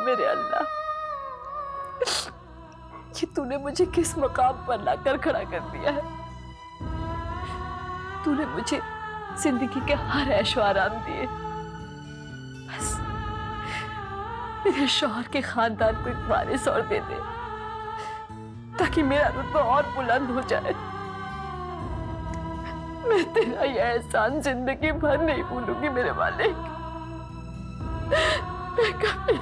मेरे अल्लाह कि तूने मुझे किस मकाम पर लाकर खड़ा कर दिया है। तूने मुझे जिंदगी के हर ऐशो आराम दिए, बस मेरे शौहर के खानदान को एक वारिस और दे दे ताकि मेरा रुतबा और बुलंद हो जाए। मैं तेरा यह एहसान जिंदगी भर नहीं भूलूंगी मेरे मालिक। मैं कभी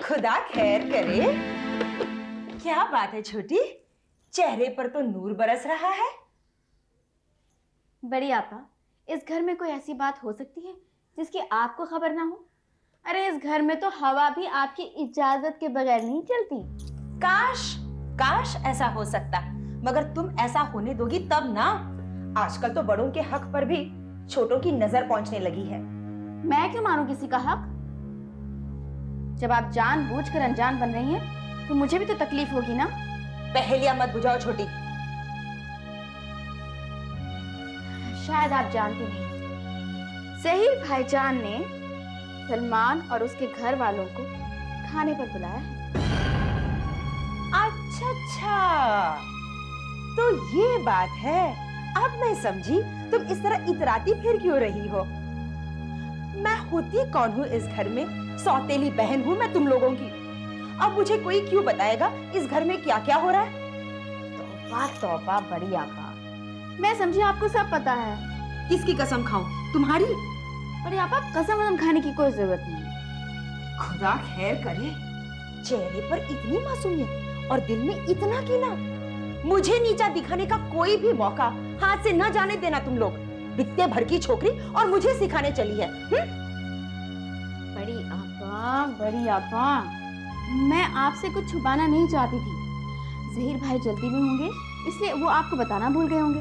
खुदा खैर करे। क्या बात है छोटी, चेहरे पर तो नूर बरस रहा है। बड़ी आपा, इस घर में कोई ऐसी बात हो सकती है जिसकी आपको खबर ना हो? अरे इस घर में तो हवा भी आपकी इजाजत के बगैर नहीं चलती। काश काश ऐसा हो सकता, मगर तुम ऐसा होने दोगी तब ना। आजकल तो बड़ों के हक पर भी छोटों की नजर पहुंचने लगी है। मैं क्यों मानूं किसी का हक? जब आप जानबूझकर अनजान बन रही हैं, तो मुझे भी तो तकलीफ होगी ना। पहेलियां मत बुझाओ छोटी। शायद आप जानती नहीं, ज़हीर भाईजान ने सलमान और उसके घर वालों को खाने पर बुलाया है। अच्छा अच्छा, तो ये बात है। अब मैं समझी तुम इस तरह इतराती फिर क्यों रही हो। मैं होती कौन हूँ इस घर में? सौतेली बहन हूँ मैं तुम लोगों की। अब मुझे कोई क्यों बताएगा इस घर में क्या क्या हो रहा है? तौबा तौबा बड़ी आपा, मैं समझी आपको सब पता है। किसकी कसम खाऊं? तुम्हारी? बड़ी आपा, कसम वसम खाने की कोई जरूरत नहीं। खुदा खैर करे, चेहरे पर इतनी मासूमियत और दिल में इतना कीना। मुझे नीचा दिखाने का कोई भी मौका हाथ से न जाने देना तुम लोग। बित्ते भर की छोकरी और मुझे सिखाने चली है। बड़ी आपा, मैं आपसे कुछ छुपाना नहीं चाहती थी। ज़हीर भाई जल्दी में होंगे, इसलिए वो आपको बताना भूल गए होंगे।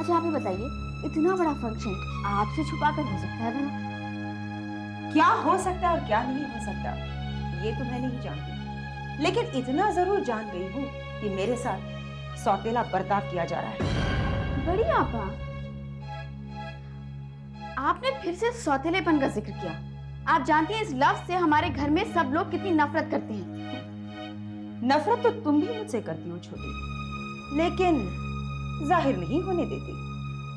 अच्छा आप ही बताइए, इतना बड़ा फंक्शन आपसे छुपा कर हो सकता है भला? क्या हो सकता है और क्या नहीं हो सकता ये तो मैं नहीं जानती, लेकिन इतना जरूर जान गई हूँ कि मेरे साथ सौतेला बर्ताव किया जा रहा है। बड़ी आपा, आपने फिर से सौतेलेपन का जिक्र किया। आप जानती हैं इस लफ्ज से हमारे घर में सब लोग कितनी नफरत करते हैं। नफरत तो तुम भी मुझसे करती हो छोटी, लेकिन जाहिर नहीं होने देती।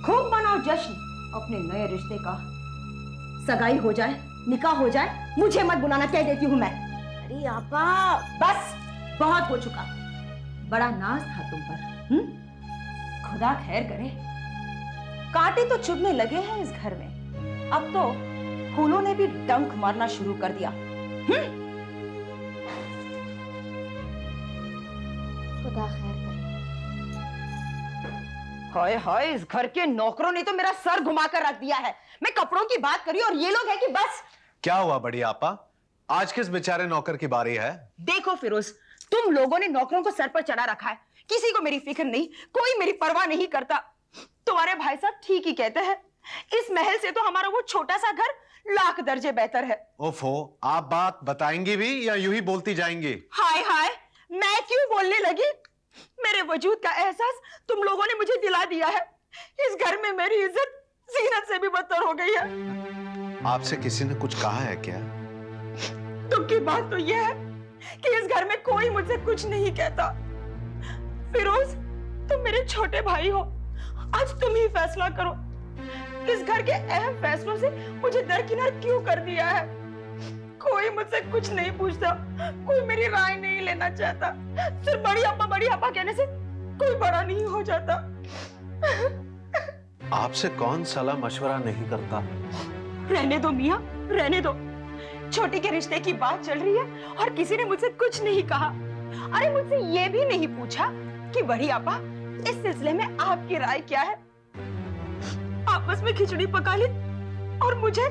खूब मनाओ जश्न अपने नए रिश्ते का। सगाई हो जाए, निकाह हो जाए, मुझे मत बुलाना कह देती हूँ मैं। अरे आपा, बस बहुत हो चुका। बड़ा नाज था तुम पर। खुदा खैर करे, कांटे तो चुभने लगे हैं इस घर में। अब तो फूलों ने भी डंक मारना शुरू कर दिया। खुदा खैर करे। हाय हाय, इस घर के नौकरों ने तो मेरा सर घुमाकर रख दिया है। मैं कपड़ों की बात करी और ये लोग हैं कि बस। क्या हुआ बड़ी आपा, आज किस बेचारे नौकर की बारी है? देखो फिरोज, तुम लोगों ने नौकरों को सर पर चढ़ा रखा है। किसी को मेरी फिक्र नहीं, कोई मेरी परवाह नहीं करता। तुम्हारे भाई साहब ठीक ही कहते हैं, इस महल से तो हमारा वो छोटा सा घर लाख दर्जे बेहतर है। ओफो, आप बात बताएंगी भी या यूं ही बोलती जाएंगी? हाय हाय, मैं क्यों बोलने लगी? मेरे वजूद का एहसास तुम लोगों ने मुझे दिला दिया है। इस घर में मेरी इज्जत जीनत से भी बदतर हो गई है। आपसे किसी ने कुछ कहा है क्या? दुख की बात तो यह है कि इस घर में कोई मुझसे कुछ नहीं कहता। फिरोज, तुम मेरे छोटे भाई हो, आज तुम ही फैसला करो। इस घर के अहम फैसलों से मुझे दरकिनार क्यों कर दिया है? कोई मुझसे कुछ नहीं पूछता, कोई मेरी राय नहीं लेना चाहता। सिर्फ बड़ी अप्पा कहने से कोई बड़ा नहीं हो जाता। आपसे कौन सलाह मशवरा नहीं करता? रहने दो मियां, रहने दो। छोटी के रिश्ते की बात चल रही है और किसी ने मुझसे कुछ नहीं कहा। अरे मुझसे ये भी नहीं पूछा कि बड़ी आपा, इस सिलसिले में आपकी राय क्या है? आपस में खिचड़ी पका ली और मुझे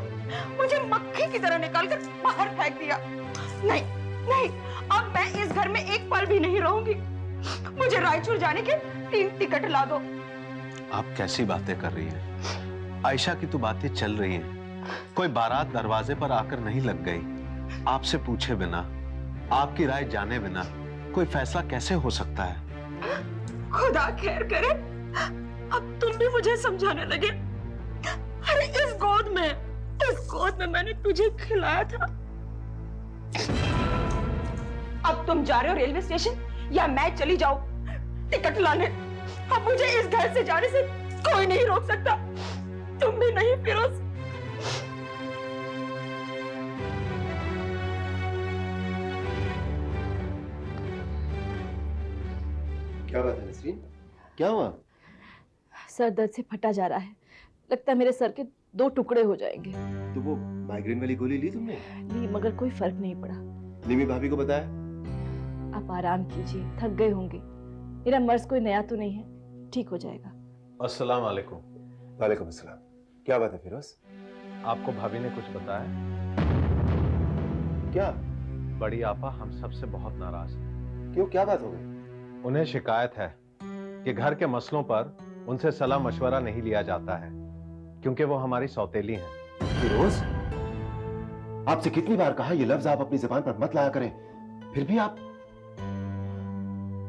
मक्खी की तरह निकालकर बाहर फेंक दिया। नहीं नहीं, अब मैं इस घर में एक पल भी नहीं रहूंगी। मुझे रायचूर जाने के 3 टिकट ला दो। आप कैसी बातें कर रही हैं? आयशा की तो बातें चल रही हैं। कोई बारात दरवाजे पर आकर नहीं लग गई। आपसे पूछे बिना, आपकी राय जाने बिना कोई फैसला कैसे हो सकता है? खुदा खैर करे, अब तुम भी मुझे समझाने लगे। अरे इस गोद में मैंने तुझे खिलाया था। अब तुम जा रहे हो रेलवे स्टेशन या मैं चली जाऊं टिकट लाने? अब मुझे इस घर से जाने से कोई नहीं रोक सकता, तुम भी नहीं फिरोज। क्या बात है नसरीन? क्या हुआ? सर दर्द से फटा जा रहा है, लगता है मेरे सर के 2 टुकड़े हो जाएंगे। तो वो माइग्रेन वाली गोली ली तुमने? ली, मगर कोई फर्क नहीं पड़ा। निमी भाभी को बताया? आप आराम कीजिए, थक गए होंगे। मेरा मर्ज कोई नया तो नहीं है, ठीक हो जाएगा। अस्सलाम वालेकुम। वालेकुम अस्सलाम। क्या बात है फिरोज? आपको भाभी ने कुछ बताया? क्या? बड़ी आपा हम सबसे बहुत नाराज हैं। क्यों, क्या बात हो गई? उन्हें शिकायत है कि घर के मसलों पर उनसे सलाह मशवरा नहीं लिया जाता है, क्योंकि वो हमारी सौतेली हैं। फिरोज, आपसे कितनी बार कहा ये लफ्ज आप अपनी जुबान पर मत लाया करें, फिर भी आप।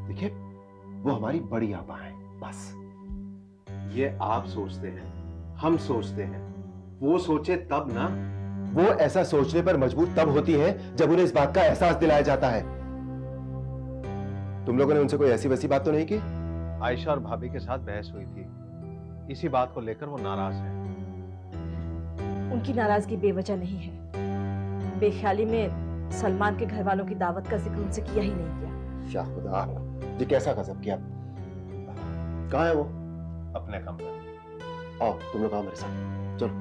देखिए, वो हमारी बड़ी आपा हैं, बस। ये आप सोचते हैं, हम सोचते हैं, वो सोचे तब ना। वो ऐसा सोचने पर मजबूर तब होती है जब उन्हें इस बात का एहसास दिलाया जाता है। तुम लोगों ने उनसे कोई ऐसी वैसी बात तो नहीं की? आयशा और भाभी के साथ बहस हुई थी, इसी बात को लेकर वो नाराज हैं। उनकी नाराजगी बेवजह नहीं है। बेख्याली में सलमान के घर वालों की दावत का जिक्र उनसे किया ही नहीं किया। या खुदा, ये कैसा गजब किया। कहाँ है वो? अपने कमरे में। आओ तुम लोग आओ मेरे साथ, चलो।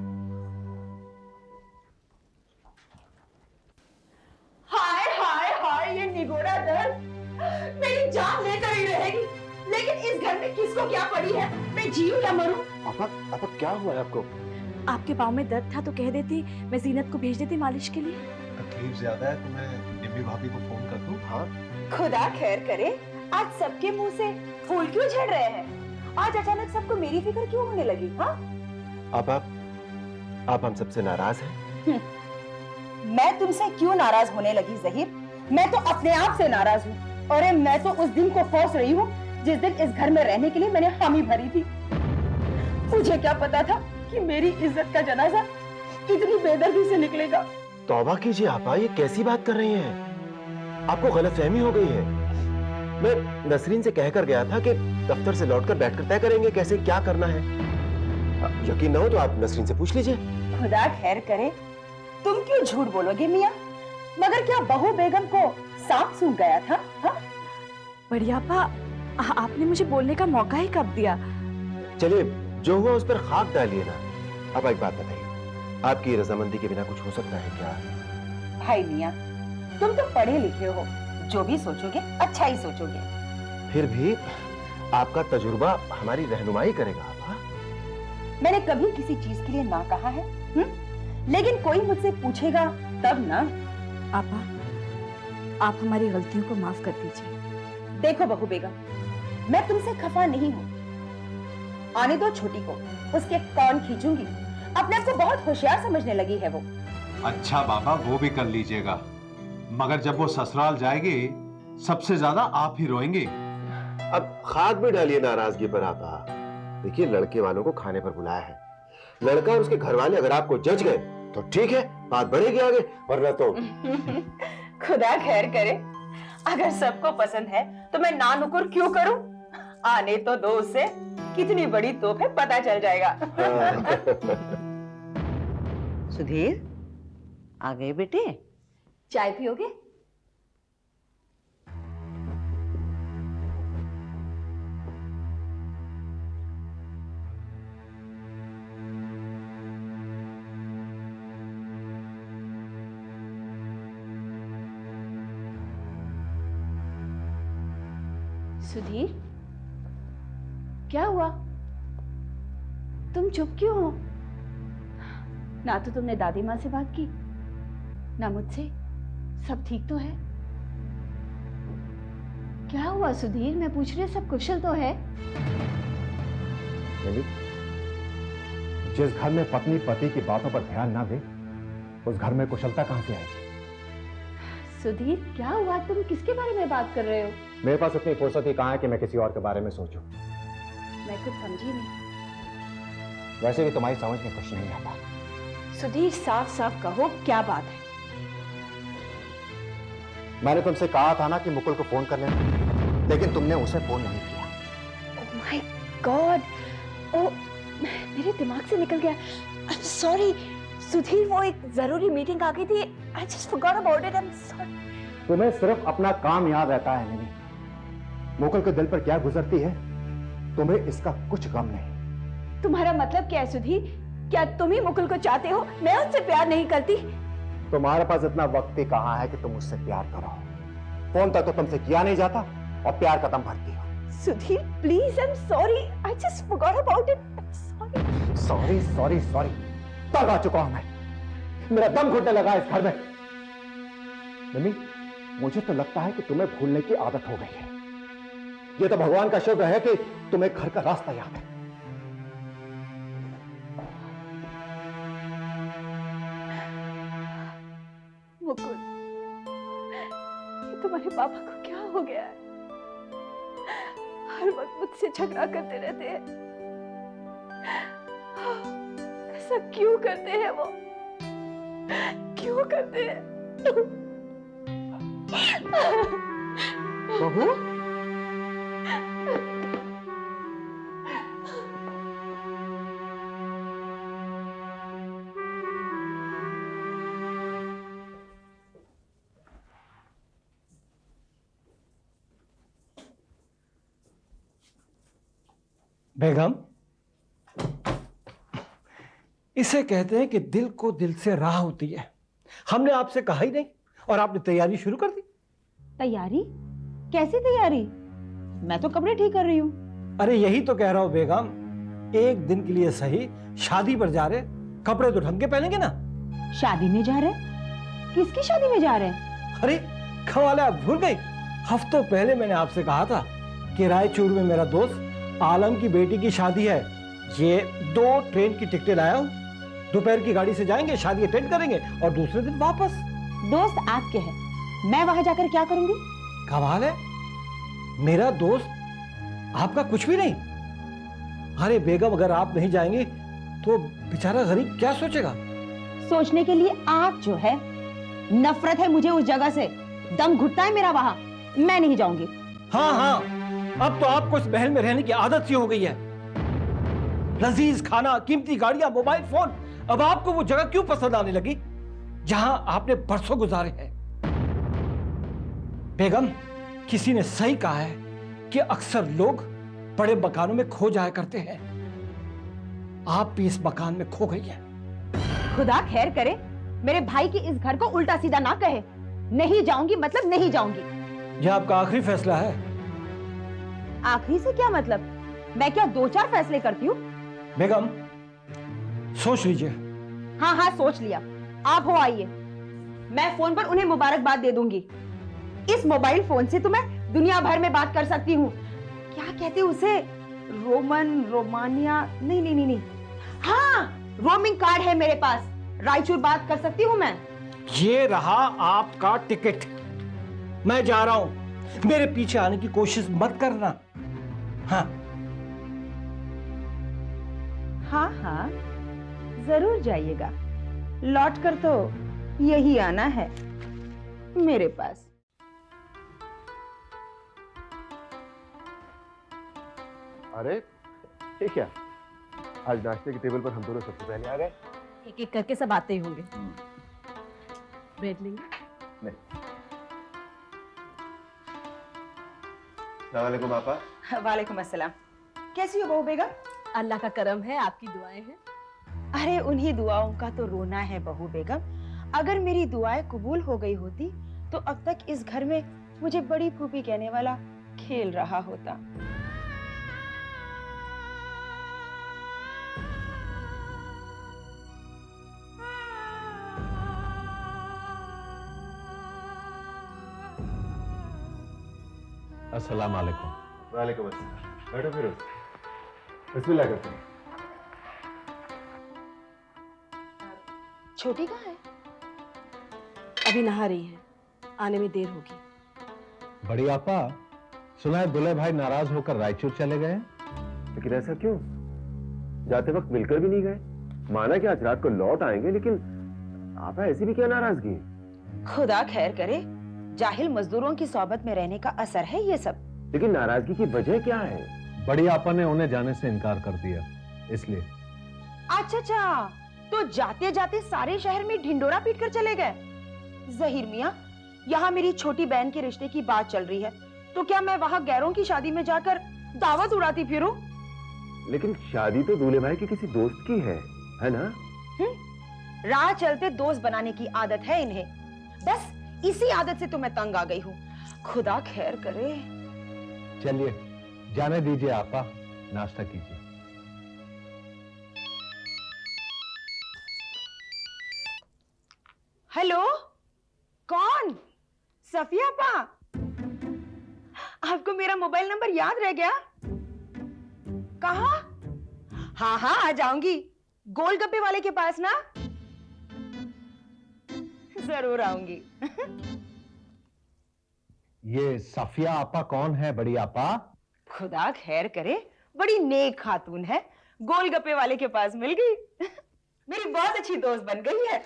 हाय हाय हाय, ये निगोरा दर्द मेरी जान लेकर ही रहेगी। लेकिन इस घर में किसको क्या पड़ी है, मैं जीऊं या मरूं? आपा क्या हुआ है आपको? आपके पाँव में दर्द था तो कह देती, मैं जीनत को भेज देती मालिश के लिए। तकलीफ ज्यादा है तो मैं निम्मी भाभी को फोन कर दूं? हाँ, खुदा खैर करे, आज सबके मुंह से फूल क्यों झड़ रहे हैं? आज अचानक सबको मेरी फिक्र क्यों होने लगी? हाँ, आप हम सबसे नाराज हैं? मैं तुमसे क्यों नाराज होने लगी जहीर? मैं तो अपने आप से नाराज हूँ। और मैं तो उस दिन को कोस रही हूँ जिस दिन इस घर में रहने के लिए मैंने हामी भरी थी। मुझे क्या पता था कि मेरी इज्जत का जनाजा इतनी बेदर्दी से निकलेगा। तौबा कीजिए आपा, ये कैसी बात कर रही हैं? आपको गलतफहमी हो गई है। मैं नसरीन से कहकर गया था कि दफ्तर से लौटकर बैठकर तय करेंगे कैसे क्या करना है। यकीन न हो तो आप नसरीन से पूछ लीजिए। खुदा खैर करे, तुम क्यों झूठ बोलोगे मियाँ? मगर क्या बहू बेगम को सांप सूंघ गया था? हाँ? बढ़िया पा, आपने मुझे बोलने का मौका ही कब दिया? चलिए, जो हुआ उस पर खाक डालिए ना। अब एक बात बताइए, आपकी रजामंदी के बिना कुछ हो सकता है क्या? भाई मियाँ, तुम तो पढ़े लिखे हो, जो भी सोचोगे अच्छा ही सोचोगे। फिर भी आपका तजुर्बा हमारी रहनुमाई करेगा आपा। मैंने कभी किसी चीज के लिए ना कहा है, लेकिन कोई मुझसे पूछेगा तब ना। आपा, आप हमारी गलतियों को माफ कर दीजिए। देखो बहू बेगम, मैं तुमसे खफा नहीं हूँ। आने दो छोटी को, उसके कौन खींचूंगी। अपने आप को बहुत होशियार समझने लगी है वो। अच्छा बाबा, वो भी कर लीजिएगा, मगर जब वो ससुराल जाएगी सबसे ज्यादा आप ही रोएंगे। अब खाक भी डालिए नाराजगी पर आपा। देखिए, लड़के वालों को खाने पर बुलाया है। लड़का और उसके घर वाले अगर आपको जज गए तो ठीक है, बात बढ़ेगी आगे, वरना तो। खुदा खैर करे, अगर सबको पसंद है तो मैं ना नुकुर क्यों करूं? आने तो दो उसे, कितनी बड़ी तोप है पता चल जाएगा। सुधीर, आ गए बेटे? चाय पियोगे? सुधीर, क्या हुआ? तुम चुप क्यों हो? ना तो तुमने दादी माँ से बात की, ना मुझसे। सब ठीक तो है? क्या हुआ सुधीर? मैं पूछ रही हूँ, सब कुशल तो है? जिस घर में पत्नी पति की बातों पर ध्यान ना दे, उस घर में कुशलता कहां से आएगी? सुधीर, क्या हुआ? तुम किसके बारे में बात कर रहे हो? मेरे पास इतनी फुर्सत ही कहां है कि मैं किसी और के बारे में सोचूं। मैं कुछ समझी नहीं। वैसे भी तुम्हारी समझ में कुछ नहीं आता। सुधीर, साफ साफ कहो, क्या बात है? मैंने तुमसे कहा था ना कि मुकुल को फोन कर लेना, लेकिन तुमने उसे फोन नहीं किया। ओह माय गॉड, ओ मेरे दिमाग से निकल गया। आई एम सॉरी सुधीर, वो एक जरूरी मीटिंग आ गई थी। I just forgot about it. I am sorry. तुम्हें सिर्फ अपना काम याद रहता है नहीं। मुकुल के दिल पर क्या गुजरती है, तुम्हें इसका कुछ गम नहीं। तुम्हारा मतलब क्या है सुधीर? क्या तुम ही मुकुल को चाहते हो? मैं उससे प्यार नहीं करती। तुम्हारे पास इतना वक्त ही कहां है कि तुम उससे प्यार करो। फोन तक तो तुमसे किया नहीं जाता और प्यार कदम भरती हो। Sudhir please, I am sorry, I just forgot about it. Sorry sorry sorry sorry, तंग आ चुका हूं मैं। मेरा दम घुटने लगा इस घर में। मम्मी, मुझे तो लगता है कि तुम्हें भूलने की आदत हो गई है। ये तो भगवान का शुक्र है कि तुम्हें घर का रास्ता याद है। मुकुल, ये तुम्हारे पापा को क्या हो गया है? हर वक्त मुझसे झगड़ा करते रहते हैं। ऐसा क्यों करते हैं वो? क्यों करते हैं? बहू, बेगम, इसे कहते हैं कि दिल को दिल से राह होती है। हमने आपसे कहा ही नहीं और आपने तैयारी शुरू कर दी। तैयारी? कैसी तैयारी? मैं तो कपड़े ठीक कर रही हूँ। अरे यही तो कह रहा हूं बेगम, एक दिन के लिए सही शादी पर जा रहे, कपड़े तो ढंग के पहनेंगे ना। शादी में जा रहे? किसकी शादी में जा रहे? अरे कमाल है, आप भूल गई? हफ्तों पहले मैंने आपसे कहा था कि रायचूर में मेरा दोस्त आलम की बेटी की शादी है। ये 2 ट्रेन की टिकटें लाया हूं। दोपहर की गाड़ी से जाएंगे, शादी अटेंड करेंगे और दूसरे दिन वापस। दोस्त आपके हैं, मैं वहां जाकर क्या करूंगी? कमाल है, मेरा दोस्त आपका कुछ भी नहीं। अरे बेगम, अगर आप नहीं जाएंगी तो बेचारा गरीब क्या सोचेगा? सोचने के लिए आप जो है, नफरत है मुझे उस जगह से। दम घुटता है मेरा वहां। मैं नहीं जाऊंगी। हाँ हाँ, अब तो आपको इस महल में रहने की आदत सी हो गई है। लजीज खाना, कीमती गाड़ियां, मोबाइल फोन। अब आपको वो जगह क्यों पसंद आने लगी जहां आपने बरसों गुजारे हैं? बेगम, किसी ने सही कहा है कि अक्सर लोग बड़े मकानों में खो जाया करते हैं। आप भी इस मकान में खो गई हैं। खुदा खैर करे, मेरे भाई की इस घर को उल्टा सीधा ना कहे। नहीं जाऊंगी मतलब नहीं जाऊंगी। यह आपका आखिरी फैसला है? आखिरी से क्या मतलब? मैं क्या 2-4 फैसले करती हूँ? बेगम, सोच लीजिए। हाँ हाँ, सोच लिया। आप हो आइए, मैं फोन पर उन्हें मुबारकबाद दे दूंगी। इस मोबाइल फोन से तो मैं दुनिया भर में बात कर सकती हूँ। क्या कहते हैं उसे? रोमानिया? नहीं नहीं नहीं नहीं, हाँ, रोमिंग कार्ड है मेरे पास। रायचूर बात कर सकती हूँ मैं। ये रहा आपका टिकट। मैं जा रहा हूं, मेरे पीछे आने की कोशिश मत करना। हाँ हाँ हाँ, जरूर जाइएगा। लौट कर तो यही आना है मेरे पास। अरे ये क्या, आज नाश्ते की टेबल पर हम दोनों सबसे पहले आ गए। एक एक करके सब आते ही होंगे। ब्रेड लेंगे? नहीं। अस्सलामुअलैकुम पापा। वालेकुम अस्सलाम। कैसी हो बहू बेगम? अल्लाह का करम है, आपकी दुआएं हैं। अरे उन्हीं दुआओं का तो रोना है बहू बेगम। अगर मेरी दुआएं कबूल हो गई होती तो अब तक इस घर में मुझे बड़ी फूफी कहने वाला खेल रहा होता। अस्सलाम वालेकुम। वालेकुम अस्सलाम। बैठो फिर, बिस्मिल्लाह करते हैं। छोटी कहाँ है? अभी नहा रही है, आने में देर होगी। बड़ी आपा, सुना है दुल्हे भाई नाराज होकर रायचूर चले गए? लेकिन ऐसा क्यों? जाते वक्त मिलकर भी नहीं गए। माना कि आज रात को लौट आएंगे, लेकिन आपा ऐसी भी क्या नाराजगी? खुदा खैर करे, जाहिल मजदूरों की सोबत में रहने का असर है ये सब। लेकिन नाराजगी की वजह क्या है? बड़ी आपा ने उन्हें जाने से इनकार कर दिया, इसलिए। अच्छा, तो जाते जाते सारे शहर में ढिंडोरा पीट कर चले गए। जहीर मियाँ, यहाँ मेरी छोटी बहन के रिश्ते की बात चल रही है, तो क्या मैं वहाँ गैरों की शादी में जाकर दावत उड़ाती फिरूं? लेकिन शादी तो दूल्हे भाई के किसी दोस्त की है ना? राह चलते दोस्त बनाने की आदत है इन्हें। बस इसी आदत से तो मैं तंग आ गई हूँ। खुदा खैर करे। चलिए, जाने दीजिए आपा, नाश्ता कीजिए। हेलो, कौन? सफिया पा? आपको मेरा मोबाइल नंबर याद रह गया? कहाँ? हाँ हाँ, आ जाऊंगी। गोलगप्पे वाले के पास ना? जरूर आऊंगी। ये सफिया आपा कौन है बड़ी आपा? खुदा खैर करे, बड़ी नेक खातून है, गोलगप्पे वाले के पास मिल गई। मेरी बहुत अच्छी दोस्त बन गई है।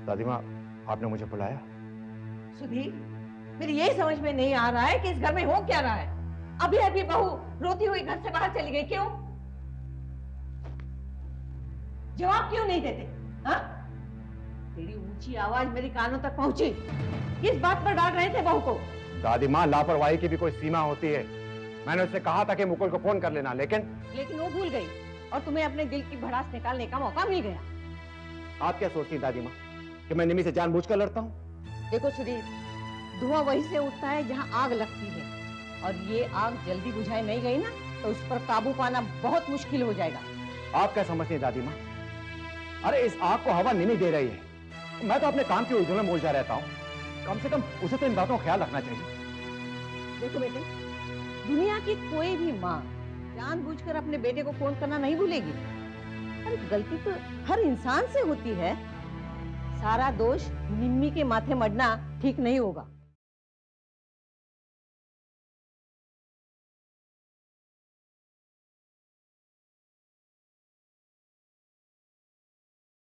दादी माँ, आपने मुझे बुलाया? सुधीर, मेरी यही समझ में नहीं आ रहा है कि इस घर में हो क्या रहा है। अभी अभी बहू रोती हुई घर से बाहर चली गई, क्यों? जवाब क्यों नहीं देते? हाँ? तेरी ऊंची आवाज मेरे कानों तक पहुंची। किस बात पर डांट रहे थे बहू को? दादी माँ, लापरवाही की भी कोई सीमा होती है। मैंने उससे कहा था कि मुकुल को फोन कर लेना, लेकिन वो भूल गई और तुम्हें अपने दिल की भड़ास निकालने का मौका मिल गया। आप क्या सोचती हैं दादी माँ कि मैं निमी से जानबूझकर लड़ता हूँ? देखो सुधीर, धुआं वहीं से उठता है जहां आग लगती है, और ये आग जल्दी बुझाई नहीं गई ना तो उस पर काबू पाना बहुत मुश्किल हो जाएगा। आप क्या समझती हैं दादी माँ? अरे इस आग को हवा निमी दे रही है। मैं तो अपने काम की उलझन में उलझा रहता हूँ। कम से कम उसे तो इन बातों का ख्याल रखना चाहिए। देखो बेटे, दुनिया की कोई भी माँ जानबूझकर अपने बेटे को फोन करना नहीं भूलेगी। अरे गलती तो हर इंसान से होती है। सारा दोष निम्मी के माथे मढ़ना ठीक नहीं होगा।